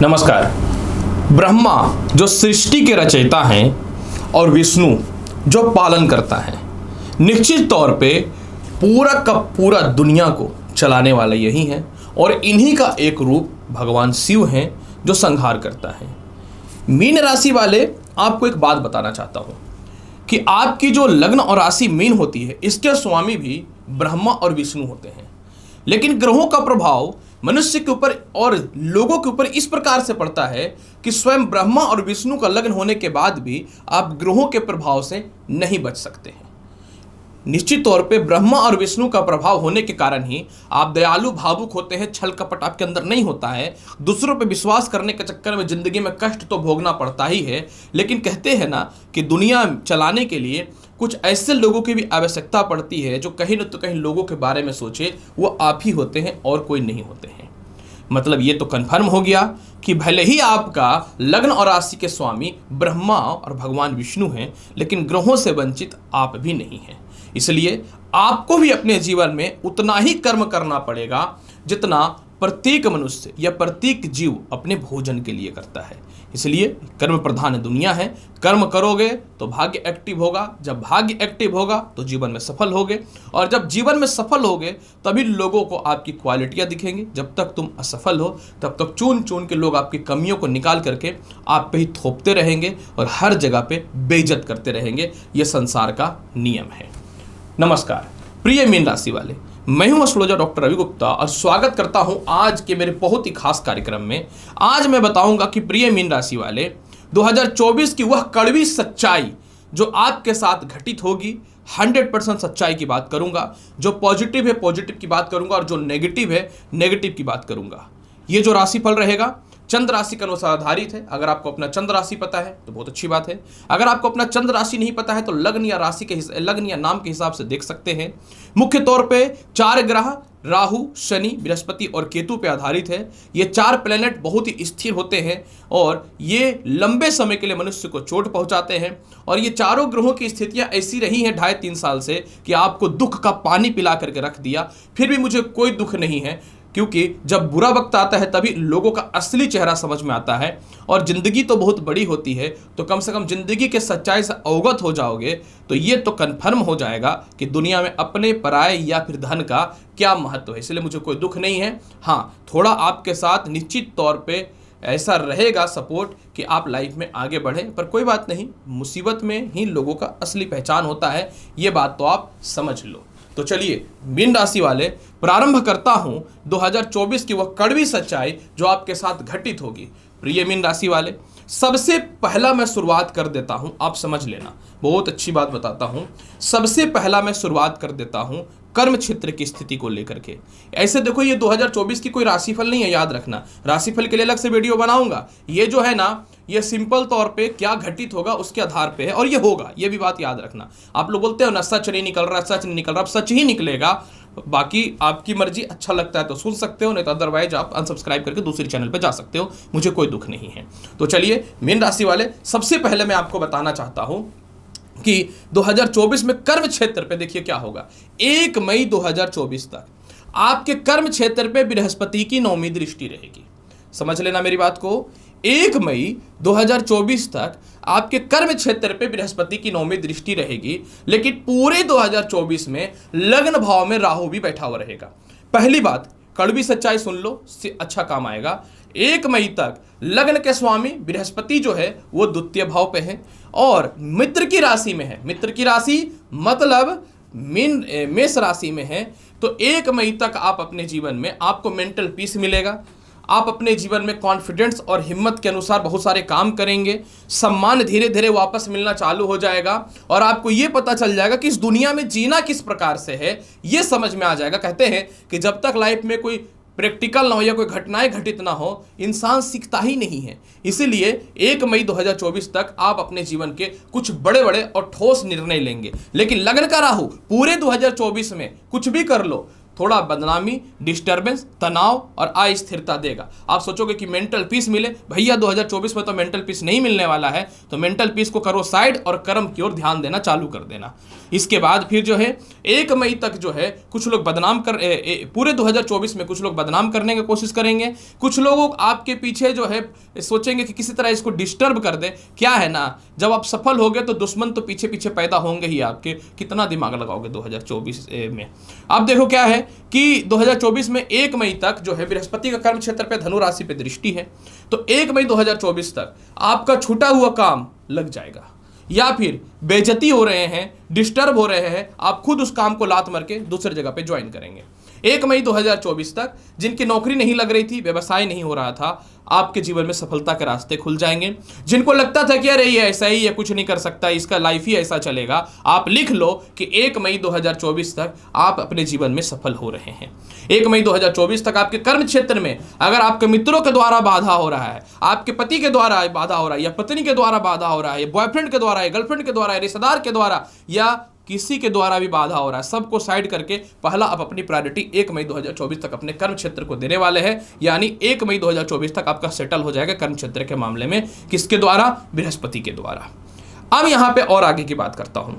नमस्कार। ब्रह्मा जो सृष्टि के रचयिता हैं और विष्णु जो पालन करता है, निश्चित तौर पे पूरा का पूरा दुनिया को चलाने वाला यही है और इन्हीं का एक रूप भगवान शिव हैं जो संहार करता है। मीन राशि वाले, आपको एक बात बताना चाहता हूँ कि आपकी जो लग्न और राशि मीन होती है, इसके स्वामी भी ब्रह्मा और विष्णु होते हैं। लेकिन ग्रहों का प्रभाव मनुष्य के ऊपर और लोगों के ऊपर इस प्रकार से पड़ता है कि स्वयं ब्रह्मा और विष्णु का लग्न होने के बाद भी आप ग्रहों के प्रभाव से नहीं बच सकते हैं। निश्चित तौर पे ब्रह्मा और विष्णु का प्रभाव होने के कारण ही आप दयालु भावुक होते हैं, छल कपट आपके अंदर नहीं होता है, दूसरों पे विश्वास करने के चक्कर में जिंदगी में कष्ट तो भोगना पड़ता ही है। लेकिन कहते हैं ना कि दुनिया चलाने के लिए कुछ ऐसे लोगों की भी आवश्यकता पड़ती है जो कहीं न तो कहीं लोगों के बारे में सोचे, वो आप ही होते हैं और कोई नहीं होते हैं। मतलब ये तो कन्फर्म हो गया कि भले ही आपका लग्न और राशि के स्वामी ब्रह्मा और भगवान विष्णु हैं, लेकिन ग्रहों से वंचित आप भी नहीं हैं। इसलिए आपको भी अपने जीवन में उतना ही कर्म करना पड़ेगा जितना प्रत्येक मनुष्य या प्रत्येक जीव अपने भोजन के लिए करता है। इसलिए कर्म प्रधान दुनिया है। कर्म करोगे तो भाग्य एक्टिव होगा, जब भाग्य एक्टिव होगा तो जीवन में सफल होगे, और जब जीवन में सफल होगे तभी लोगों को आपकी क्वालिटियां दिखेंगी। जब तक तुम असफल हो तब तक चुन चुन के लोग आपकी कमियों को निकाल करके आप पे ही थोपते रहेंगे और हर जगह पे बेइज्जत करते रहेंगे। यह संसार का नियम है। नमस्कार प्रिय मीन राशि वाले, मैं हूं एस्ट्रोलॉजर डॉक्टर रवि गुप्ता और स्वागत करता हूं आज के मेरे बहुत ही खास कार्यक्रम में। आज मैं बताऊंगा कि प्रिय मीन राशि वाले, 2024 की वह कड़वी सच्चाई जो आपके साथ घटित होगी, 100% सच्चाई की बात करूंगा। जो पॉजिटिव है पॉजिटिव की बात करूंगा और जो नेगेटिव है नेगेटिव की बात करूंगा। ये जो राशिफल रहेगा चंद्र राशि के अनुसार आधारित है। अगर आपको अपना चंद्र राशि पता है तो बहुत अच्छी बात है। अगर आपको अपना चंद्र राशि नहीं पता है तो लग्न या राशि के लग्न या नाम के हिसाब से देख सकते हैं। मुख्य तौर पे 4 ग्रह राहु, शनि, बृहस्पति और केतु पे आधारित है। ये 4 प्लेनेट बहुत ही स्थिर होते हैं और ये लंबे समय के लिए मनुष्य को चोट पहुंचाते हैं। और ये चारों ग्रहों की स्थितियां ऐसी रही हैं 2.5-3 साल से कि आपको दुख का पानी पिला करके रख दिया, फिर भी मुझे कोई दुख नहीं है। क्योंकि जब बुरा वक्त आता है तभी लोगों का असली चेहरा समझ में आता है। और जिंदगी तो बहुत बड़ी होती है, तो कम से कम जिंदगी के सच्चाई से अवगत हो जाओगे तो ये तो कन्फर्म हो जाएगा कि दुनिया में अपने पराये या फिर धन का क्या महत्व है। इसलिए मुझे कोई दुख नहीं है। हाँ, थोड़ा आपके साथ निश्चित तौर पे ऐसा रहेगा सपोर्ट कि आप लाइफ में आगे बढ़ें, पर कोई बात नहीं, मुसीबत में ही लोगों का असली पहचान होता है। ये बात तो आप समझ लो। तो चलिए मीन राशि वाले, प्रारंभ करता हूं 2024 की वह कड़वी सच्चाई जो आपके साथ घटित होगी। प्रिय मीन राशि वाले, सबसे पहला मैं शुरुआत कर देता हूं, आप समझ लेना, बहुत अच्छी बात बताता हूं। सबसे पहला मैं शुरुआत कर देता हूं कर्म क्षेत्र की स्थिति को लेकर के। ऐसे देखो, ये 2024 की कोई राशिफल नहीं है, याद रखना। राशिफल के लिए अलग से वीडियो बनाऊंगा। ये जो है ना, ये सिंपल तौर पे क्या घटित होगा उसके आधार पे है और ये होगा, ये भी बात याद रखना। आप लोग बोलते हो ना सच नहीं निकल रहा, सच नहीं निकल रहा, अब सच ही निकलेगा। बाकी आपकी मर्जी, अच्छा लगता है तो सुन सकते हो, नहीं तो अदरवाइज आप अनसब्सक्राइब करके दूसरी चैनल पे जा सकते हो, मुझे कोई दुख नहीं है। तो चलिए मीन राशि वाले, सबसे पहले मैं आपको बताना चाहता हूं कि 2024 में कर्म क्षेत्र पे देखिए क्या होगा। 1 मई 2024 तक आपके कर्म क्षेत्र पे बृहस्पति की 9वीं दृष्टि रहेगी। समझ लेना मेरी बात को। 1 मई 2024 तक आपके कर्म क्षेत्र पे बृहस्पति की 9वीं दृष्टि रहेगी। लेकिन पूरे 2024 में लग्न भाव में राहु भी बैठा हुआ रहेगा। पहली बात, कड़वी सच्चाई सुन लो, अच्छा काम आएगा। 1 मई तक लग्न के स्वामी बृहस्पति जो है वो द्वितीय भाव पे है और मित्र की राशि में है। मित्र की राशि मतलब मेष राशि में है। तो 1 मई तक आप अपने जीवन में, आपको मेंटल पीस मिलेगा। आप अपने जीवन में कॉन्फिडेंस और हिम्मत के अनुसार बहुत सारे काम करेंगे। सम्मान धीरे धीरे वापस मिलना चालू हो जाएगा और आपको ये पता चल जाएगा कि इस दुनिया में जीना किस प्रकार से है, ये समझ में आ जाएगा। कहते हैं कि जब तक लाइफ में कोई प्रैक्टिकल ना हो या कोई घटनाएं घटित ना हो, इंसान सीखता ही नहीं है। इसीलिए 1 मई 2024 तक आप अपने जीवन के कुछ बड़े बड़े और ठोस निर्णय लेंगे। लेकिन लग्न का राहु पूरे 2024 में कुछ भी कर लो, थोड़ा बदनामी, डिस्टर्बेंस, तनाव और अस्थिरता देगा। आप सोचोगे कि मेंटल पीस मिले, भैया 2024 में तो मेंटल पीस नहीं मिलने वाला है, तो मेंटल पीस को करो साइड और कर्म की ओर ध्यान देना चालू कर देना। इसके बाद फिर जो है 1 मई तक जो है कुछ लोग बदनाम कर पूरे 2024 में कुछ लोग बदनाम करने की कोशिश करेंगे, कुछ लोग आपके पीछे जो है सोचेंगे कि किसी तरह इसको डिस्टर्ब कर दे। क्या है ना, जब आप सफल होगे तो दुश्मन तो पीछे पीछे पैदा होंगे ही आपके, कितना दिमाग लगाओगे 2024 में। अब देखो क्या है कि 2024 में 1 मई तक जो है बृहस्पति का कर्म क्षेत्र पे धनु राशि पे दृष्टि है, तो 1 मई 2024 तक आपका छूटा हुआ काम लग जाएगा, या फिर बेइज्जती हो रहे हैं, डिस्टर्ब हो रहे हैं, आप खुद उस काम को लात मार के दूसरी जगह पे ज्वाइन करेंगे। 1 मई 2024 तक जिनकी नौकरी नहीं लग रही थी, व्यवसाय नहीं हो रहा था, आपके जीवन में सफलता के रास्ते खुल जाएंगे। जिनको लगता था कि अरे ये ऐसा ही है, कुछ नहीं कर सकता, इसका लाइफ ही ऐसा चलेगा, आप लिख लो कि 1 मई 2024 तक आप अपने जीवन में सफल हो रहे हैं। 1 मई 2024 तक आपके कर्म क्षेत्र में अगर आपके मित्रों के द्वारा बाधा हो रहा है, आपके पति के द्वारा बाधा हो रहा है, या पत्नी के द्वारा बाधा हो रहा है, बॉयफ्रेंड के द्वारा, गर्लफ्रेंड के द्वारा, रिश्तेदार के द्वारा, या किसी के द्वारा भी बाधा हो रहा है, सबको साइड करके पहला आप अपनी प्रायोरिटी 1 मई 2024 तक अपने कर्म क्षेत्र को देने वाले हैं। यानी 1 मई 2024 तक आपका सेटल हो जाएगा कर्म क्षेत्र के मामले में। किसके द्वारा? बृहस्पति के द्वारा। अब यहां पे और आगे की बात करता हूं।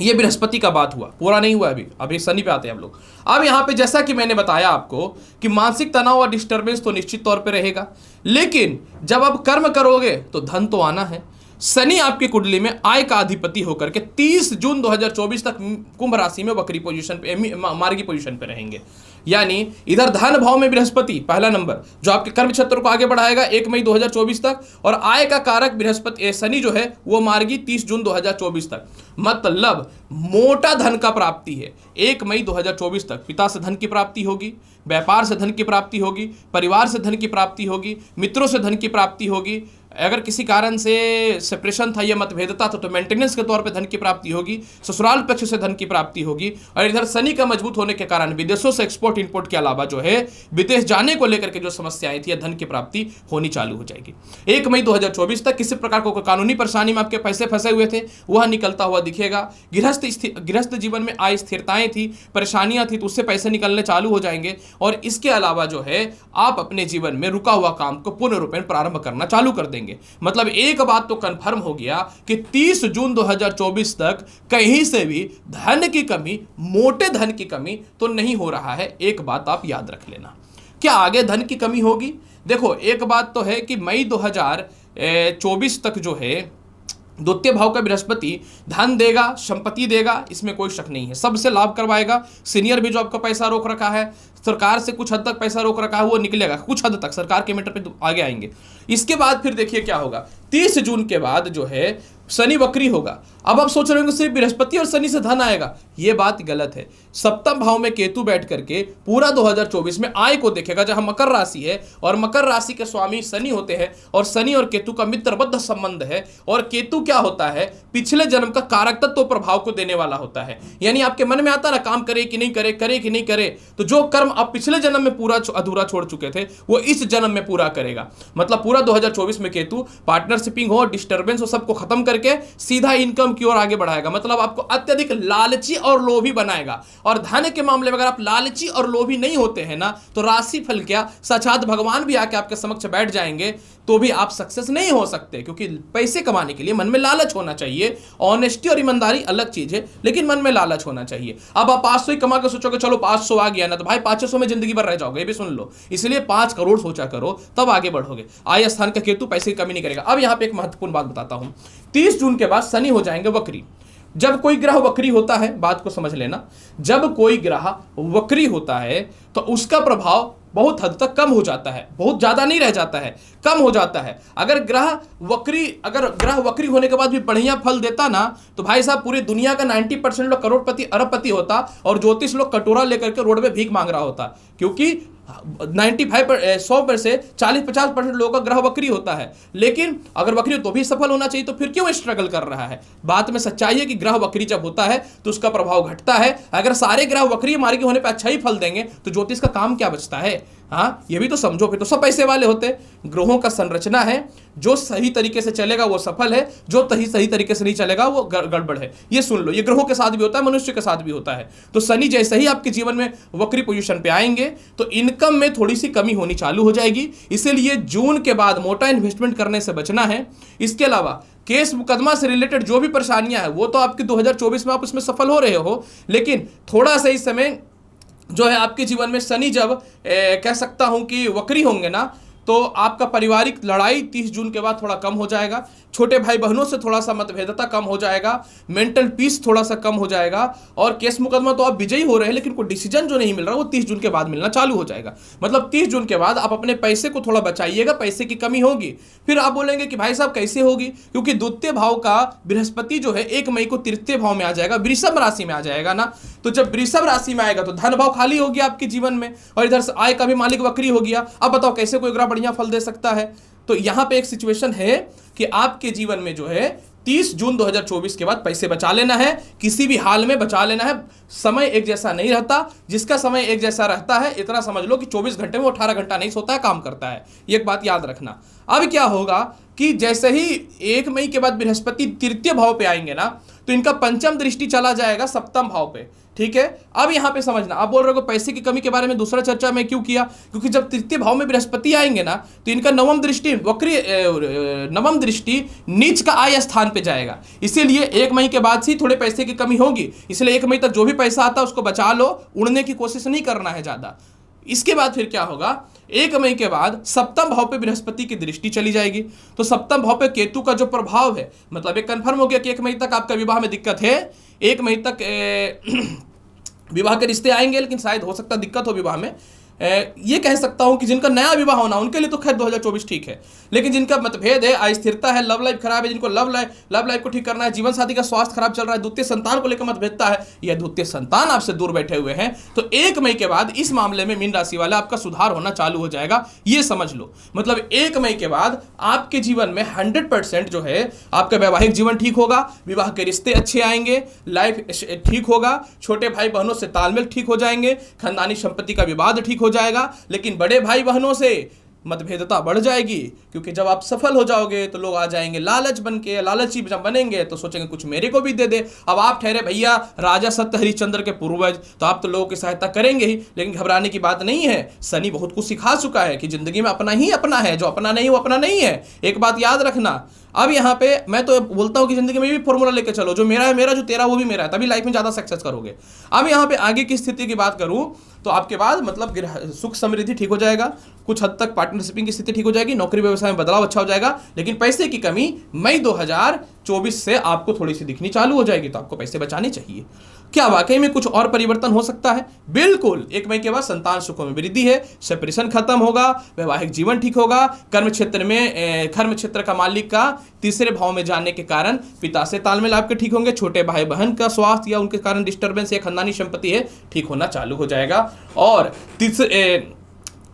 ये बृहस्पति का बात हुआ, पूरा नहीं हुआ अभी शनि पे आते हैं हम लोग। अब यहाँ पे जैसा कि मैंने बताया आपको कि मानसिक तनाव और डिस्टर्बेंस तो निश्चित तौर पे रहेगा, लेकिन जब आप कर्म करोगे तो धन तो आना है। शनि आपकी कुंडली में आय का अधिपति होकर के 30 जून 2024 तक कुंभ राशि में वक्री पोजीशन पे, मार्गी पोजीशन पे रहेंगे। यानी इधर धन भाव में बृहस्पति पहला नंबर जो आपके कर्म क्षेत्र को आगे बढ़ाएगा 1 मई 2024 तक, और आय का कारक बृहस्पति शनि जो है वो मार्गी 30 जून 2024 तक। मतलब मोटा धन का प्राप्ति है 1 मई 2024 तक। पिता से धन की प्राप्ति होगी, व्यापार से धन की प्राप्ति होगी, परिवार से धन की प्राप्ति होगी, मित्रों से धन की प्राप्ति होगी। अगर किसी कारण से सेपरेशन था या मतभेदता था तो मेंटेनेंस के तौर पे धन की प्राप्ति होगी, ससुराल पक्ष से धन की प्राप्ति होगी। और इधर शनि का मजबूत होने के कारण विदेशों से एक्सपोर्ट इंपोर्ट के अलावा जो है विदेश जाने को लेकर के जो समस्याएं थी, धन की प्राप्ति होनी चालू हो जाएगी। 1 मई 2024 तक किसी प्रकार को कानूनी परेशानी में आपके पैसे फंसे हुए थे, वह निकलता हुआ दिखेगा। गृहस्थ जीवन में अस्थिरताएं थी, परेशानियां थी, तो उससे पैसे निकलने चालू हो जाएंगे। और इसके अलावा जो है आप अपने जीवन में रुका हुआ काम को पूर्ण रूप में प्रारंभ करना चालू कर देंगे। मतलब एक बात तो कंफर्म हो गया कि 30 जून 2024 तक कहीं से भी धन की कमी, मोटे धन की कमी तो नहीं हो रहा है। एक बात आप याद रख लेना। क्या आगे धन की कमी होगी? देखो, एक बात तो है कि मई 2024 तक जो है द्वितीय भाव का बृहस्पति धन देगा, संपत्ति देगा, इसमें कोई शक नहीं है। सबसे लाभ करवाएगा। सीनियर भी जो आपका पैसा रोक रखा है, सरकार से कुछ हद तक पैसा रोक रखा है, वो निकलेगा कुछ हद तक, सरकार के मैटर पे आगे आएंगे। इसके बाद फिर देखिए क्या होगा। 30 जून के बाद जो है शनि वक्री होगा। अब आप सोच रहे होंगे सिर्फ बृहस्पति और शनि से धन आएगा, ये बात गलत है। सप्तम भाव में केतु बैठ करके पूरा 2024 में आय को देखेगा, जहां मकर राशि है और मकर राशि के स्वामी शनि होते हैं, और शनि और केतु का मित्रबद्ध संबंध है। और केतु क्या होता है? पिछले जन्म का कारक तत्व प्रभाव को देने वाला होता है। यानी आपके मन में आता ना, काम करे कि नहीं करे, करे कि नहीं करे, तो जो कर्म आप पिछले जन्म में पूरा अधूरा छोड़ चुके थे वो इस जन्म में पूरा करेगा। मतलब पूरा 2024 में केतु पार्टनरशिपिंग हो, डिस्टर्बेंस हो, सबको खत्म करके सीधा इनकम की ओर आगे बढ़ाएगा। मतलब आपको अत्यधिक लालची और लोभी बनाएगा। और धन के मामले में अगर आप लालची और लोभी नहीं होते हैं ना, तो राशि फल क्या, साक्षात भगवान भी आके आपके समक्ष बैठ जाएंगे तो भी आप सक्सेस नहीं हो सकते। क्योंकि पैसे कमाने के लिए मन में लालच होना चाहिए। ऑनेस्टी और ईमानदारी अलग चीज है, लेकिन मन में लालच होना चाहिए। अब आप 500 ही कमा के सोचोगे चलो 500 आ गया ना, तो भाई 500 में जिंदगी भर रह जाओगे, ये भी सुन लो। इसलिए 5 करोड़ सोचा करो, तब आगे बढ़ोगे। आय स्थान का केतु पैसे की कमी नहीं करेगा। अब यहां पे एक महत्वपूर्ण बात बताता हूं। 30 जून के बाद शनि हो जाएंगे वक्री। जब कोई ग्रह वक्री होता है, बात को समझ लेना, जब कोई ग्रह वक्री होता है तो उसका प्रभाव बहुत हद तक कम हो जाता है, बहुत ज्यादा नहीं रह जाता है, कम हो जाता है। अगर ग्रह वक्री होने के बाद भी बढ़िया फल देता ना, तो भाई साहब पूरी दुनिया का 90% लोग करोड़पति अरबपति होता, और ज्योतिष लोग कटोरा लेकर के रोड पे भीख मांग रहा होता। क्योंकि 100 पर से 40-50% लोगों का ग्रह वक्री होता है। लेकिन अगर वक्री तो भी सफल होना चाहिए, तो फिर क्यों स्ट्रगल कर रहा है? बात में सच्चाई है कि ग्रह वक्री जब होता है तो उसका प्रभाव घटता है। अगर सारे ग्रह वक्री मार्गी होने पर अच्छा ही फल देंगे तो ज्योतिष का काम क्या बचता है? हाँ, ये भी तो समझो, फिर तो सब पैसे वाले होते। ग्रहों का संरचना है, जो सही तरीके से चलेगा वो सफल है, जो सही तरीके से नहीं चलेगा वो गड़बड़ है। ये सुन लो, ये ग्रहों के साथ भी होता है, मनुष्य के साथ भी होता है। तो शनि जैसे ही आपके जीवन में वक्री पोजीशन पे आएंगे तो इनकम में थोड़ी सी कमी होनी चालू हो जाएगी। इसीलिए जून के बाद मोटा इन्वेस्टमेंट करने से बचना है। इसके अलावा केस मुकदमा से रिलेटेड जो भी परेशानियां हैं वो तो आपके 2024 में आप उसमें सफल हो रहे हो, लेकिन थोड़ा सा इस समय जो है आपके जीवन में शनि जब कह सकता हूं कि वक्री होंगे ना, तो आपका पारिवारिक लड़ाई 30 जून के बाद थोड़ा कम हो जाएगा। छोटे भाई बहनों से थोड़ा सा मतभेदता कम हो जाएगा, मेंटल पीस थोड़ा सा कम हो जाएगा। और केस मुकदमा तो आप विजयी हो रहे हैं, लेकिन कोई डिसीजन जो नहीं मिल रहा वो 30 जून के बाद मिलना चालू हो जाएगा। मतलब 30 जून के बाद आप अपने पैसे को थोड़ा बचाइएगा, पैसे की कमी होगी। फिर आप बोलेंगे कि भाई साहब कैसे होगी, क्योंकि द्वितीय भाव का बृहस्पति जो है 1 मई को तृतीय भाव में आ जाएगा, वृषभ राशि में आ जाएगा ना। तो जब वृषभ राशि में आएगा तो धन भाव खाली हो गया आपके जीवन में, और इधर से आय का भी मालिक वक्री हो गया। अब बताओ कैसे कोई ग्रह बढ़िया फल दे सकता है। तो यहां पे एक सिचुएशन है कि आपके जीवन में जो है 30 जून 2024 के बाद पैसे बचा लेना है, किसी भी हाल में बचा लेना है। समय एक जैसा नहीं रहता, जिसका समय एक जैसा रहता है इतना समझ लो कि 24 घंटे में वो 18 घंटा नहीं सोता है, काम करता है। एक बात याद रखना। अब क्या होगा कि जैसे ही 1 मई के बाद बृहस्पति तृतीय भाव पे आएंगे ना, तो इनका पंचम दृष्टि चला जाएगा सप्तम भाव पे। ठीक है, अब यहां पे समझना, आप बोल रहे हो पैसे की कमी के बारे में दूसरा चर्चा मैं क्यों किया, क्योंकि जब तृतीय भाव में बृहस्पति आएंगे ना, तो इनका नवम दृष्टि नीच का आय स्थान पे जाएगा। इसीलिए 1 मई के बाद से थोड़े पैसे की कमी होगी। इसलिए 1 मई तक जो भी पैसा आता है उसको बचा लो, उड़ने की कोशिश नहीं करना है ज्यादा। इसके बाद फिर क्या होगा, 1 मई के बाद सप्तम भाव पे बृहस्पति की दृष्टि चली जाएगी। तो सप्तम भाव पे केतु का जो प्रभाव है, मतलब ये कंफर्म हो गया कि 1 मई तक आपका विवाह में दिक्कत है। 1 मई तक विवाह के रिश्ते आएंगे, लेकिन शायद हो सकता दिक्कत हो विवाह में। ये कह सकता हूं कि जिनका नया विवाह होना उनके लिए तो खैर 2024 ठीक है, लेकिन जिनका मतभेद है, अस्थिरता है, लव लाइफ खराब है, जिनको लव लाइफ को ठीक करना है, जीवन साथी का स्वास्थ्य खराब चल रहा है, द्वितीय संतान को लेकर मतभेदता है, या द्वितीय संतान आपसे दूर बैठे हुए हैं, तो 1 मई के बाद इस मामले में मीन राशि वाला आपका सुधार होना चालू हो जाएगा। ये समझ लो, मतलब 1 मई के बाद आपके जीवन में 100% जो है आपका वैवाहिक जीवन ठीक होगा, विवाह के रिश्ते अच्छे आएंगे, लाइफ ठीक होगा, छोटे भाई बहनों से तालमेल ठीक हो जाएंगे, खानदानी संपत्ति का विवाद ठीक हो जाएगा। लेकिन बड़े भाई बहनों से मतभेदता बढ़ जाएगी, क्योंकि जब आप सफल हो जाओगे तो लोग आ जाएंगे लालच बन के, लालची जब बनेंगे तो सोचेंगे कुछ मेरे को भी दे दे। अब आप ठहरे भैया राजा सत्य हरिश्चंद्र के पूर्वज, तो आप तो लोगों की सहायता करेंगे ही, लेकिन घबराने की बात नहीं है। शनि बहुत कुछ सिखा चुका है कि जिंदगी में अपना ही अपना है, जो अपना नहीं वो अपना नहीं है। एक बात याद रखना, अब यहाँ पे मैं तो बोलता हूँ कि जिंदगी में भी फॉर्मूला लेकर चलो, जो मेरा है मेरा, जो तेरा वो भी मेरा है, तभी लाइफ में ज्यादा सक्सेस करोगे। अब यहाँ पे आगे की स्थिति की बात करूँ तो आपके बाद मतलब सुख समृद्धि ठीक हो जाएगा, कुछ हद तक पार्टनरशिपिंग की स्थिति ठीक हो जाएगी, नौकरी व्यवसाय में बदलाव अच्छा हो जाएगा, लेकिन पैसे की कमी मई 2024 से आपको थोड़ी सी दिखनी चालू हो जाएगी। तो आपको पैसे बचाने चाहिए। क्या वाकई में कुछ और परिवर्तन हो सकता है? बिल्कुल। 1 मई के बाद संतान सुखों में वृद्धि है, सेपरेशन खत्म होगा, वैवाहिक जीवन ठीक होगा, कर्म क्षेत्र का मालिक का तीसरे भाव में जाने के कारण पिता से तालमेल आपके ठीक होंगे, छोटे भाई बहन का स्वास्थ्य या उनके कारण डिस्टर्बेंस या खानदानी संपत्ति है ठीक होना चालू हो जाएगा। और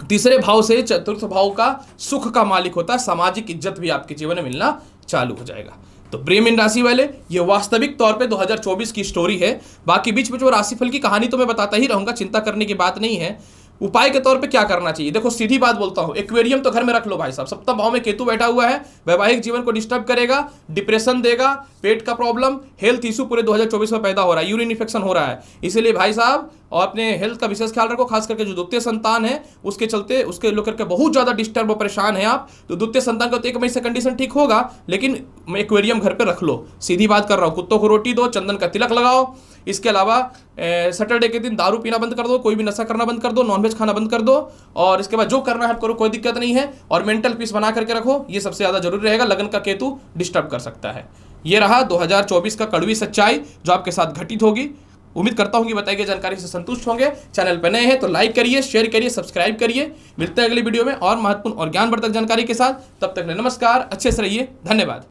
तीसरे भाव से चतुर्थ भाव का सुख का मालिक होता है, सामाजिक इज्जत भी आपके जीवन में मिलना चालू हो जाएगा। तो प्रिय मीन राशि वाले, ये वास्तविक तौर पे 2024 की स्टोरी है। बाकी बीच में जो राशिफल की कहानी तो मैं बताता ही रहूंगा, चिंता करने की बात नहीं है। उपाय के तौर पे क्या करना चाहिए, देखो सीधी बात बोलता हूं, एक्वेरियम तो घर में रख लो भाई साहब। सप्तम भाव में केतु बैठा हुआ है, वैवाहिक जीवन को डिस्टर्ब करेगा, डिप्रेशन देगा, पेट का प्रॉब्लम, हेल्थ इशू पूरे 2024 में पैदा हो रहा है, यूरिन इन्फेक्शन हो रहा है। इसीलिए भाई साहब और अपने हेल्थ का विशेष ख्याल रखो, खास करके जो द्वितीय संतान है उसके चलते उसके लेकर के बहुत ज्यादा डिस्टर्ब और परेशान है आप, तो द्वितीय संतान का तो 1 मई से कंडीशन ठीक होगा, लेकिन एक्वेरियम घर पे रख लो। सीधी बात कर रहा हूँ, कुत्तों को रोटी दो, चंदन का तिलक लगाओ। इसके अलावा सैटरडे के दिन दारू पीना बंद कर दो, कोई भी नशा करना बंद कर दो, नॉनवेज खाना बंद कर दो, और इसके बाद जो करना है करो, कोई दिक्कत नहीं है। और मेंटल पीस बना करके रखो, ये सबसे ज्यादा जरूरी रहेगा, लगन का केतु डिस्टर्ब कर सकता है। ये रहा 2024 का कड़वी सच्चाई जो आपके साथ घटित होगी। उम्मीद करता हूं कि बताई गई जानकारी से संतुष्ट होंगे। चैनल पर नए हैं तो लाइक करिए, शेयर करिए, सब्सक्राइब करिए। मिलते हैं अगली वीडियो में और महत्वपूर्ण और ज्ञानवर्धक जानकारी के साथ। तब तक नमस्कार, अच्छे से रहिए, धन्यवाद।